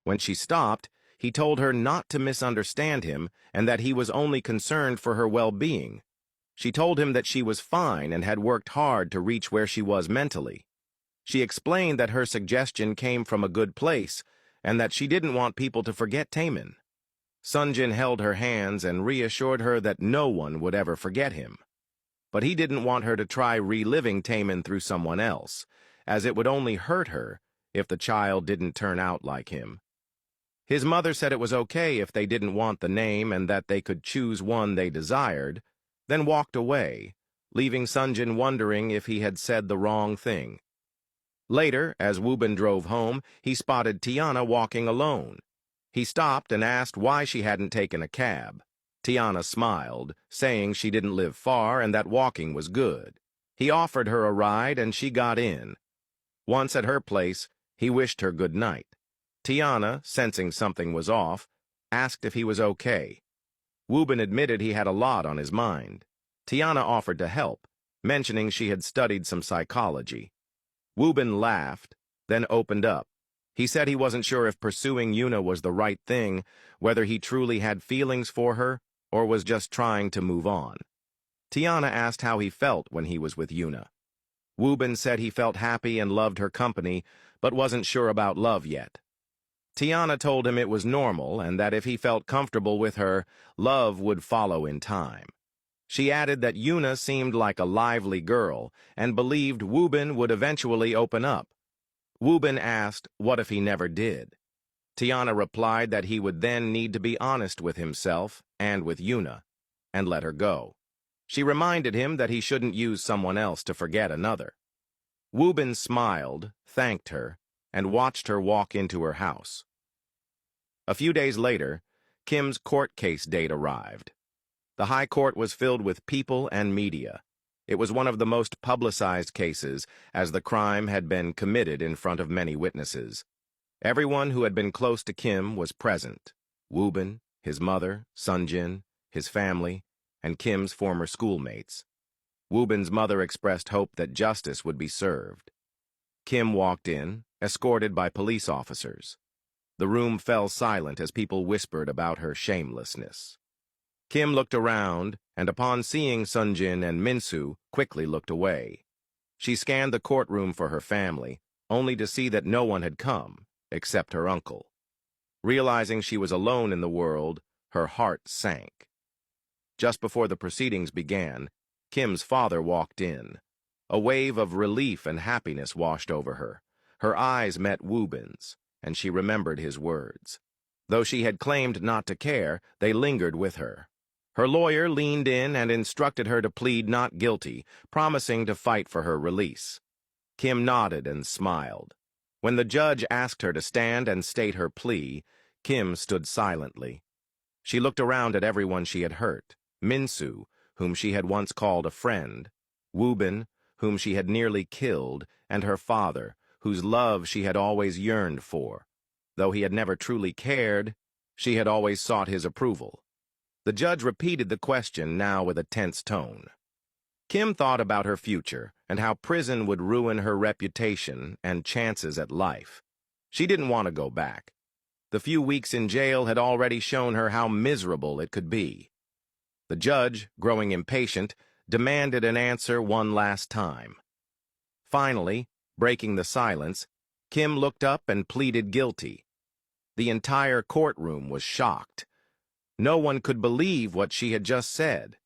When she stopped, he told her not to misunderstand him and that he was only concerned for her well-being. She told him that she was fine and had worked hard to reach where she was mentally. She explained that her suggestion came from a good place and that she didn't want people to forget Taemin. Sonjin held her hands and reassured her that no one would ever forget him. But he didn't want her to try reliving Taemin through someone else, as it would only hurt her if the child didn't turn out like him. His mother said it was okay if they didn't want the name and that they could choose one they desired, then walked away, leaving Sonjin wondering if he had said the wrong thing. Later, as Woobin drove home, he spotted Tiana walking alone. He stopped and asked why she hadn't taken a cab. Tiana smiled, saying she didn't live far and that walking was good. He offered her a ride and she got in. Once at her place, he wished her good night. Tiana, sensing something was off, asked if he was okay. Woobin admitted he had a lot on his mind. Tiana offered to help, mentioning she had studied some psychology. Woobin laughed, then opened up. He said he wasn't sure if pursuing Yuna was the right thing, whether he truly had feelings for her, or was just trying to move on. Tiana asked how he felt when he was with Yuna. Woobin said he felt happy and loved her company, but wasn't sure about love yet. Tiana told him it was normal and that if he felt comfortable with her, love would follow in time. She added that Yuna seemed like a lively girl and believed Woobin would eventually open up. Woobin asked what if he never did. Tiana replied that he would then need to be honest with himself and with Yuna, and let her go. She reminded him that he shouldn't use someone else to forget another. Woobin smiled, thanked her, and watched her walk into her house. A few days later, Kim's court case date arrived. The High Court was filled with people and media. It was one of the most publicized cases, as the crime had been committed in front of many witnesses. Everyone who had been close to Kim was present: Woobin, his mother, Sonjin, his family, and Kim's former schoolmates. Woobin's mother expressed hope that justice would be served. Kim walked in, escorted by police officers. The room fell silent as people whispered about her shamelessness. Kim looked around, and upon seeing Sonjin and Minsu, quickly looked away. She scanned the courtroom for her family, only to see that no one had come, except her uncle. Realizing she was alone in the world, her heart sank. Just before the proceedings began, Kim's father walked in. A wave of relief and happiness washed over her. Her eyes met Woobin's, and she remembered his words. Though she had claimed not to care, they lingered with her. Her lawyer leaned in and instructed her to plead not guilty, promising to fight for her release. Kim nodded and smiled. When the judge asked her to stand and state her plea, Kim stood silently. She looked around at everyone she had hurt: Minsu, whom she had once called a friend; Woobin, whom she had nearly killed; and her father, whose love she had always yearned for. Though he had never truly cared, she had always sought his approval. The judge repeated the question, now with a tense tone. Kim thought about her future and how prison would ruin her reputation and chances at life. She didn't want to go back. The few weeks in jail had already shown her how miserable it could be. The judge, growing impatient, demanded an answer one last time. Finally, breaking the silence, Kim looked up and pleaded guilty. The entire courtroom was shocked. No one could believe what she had just said.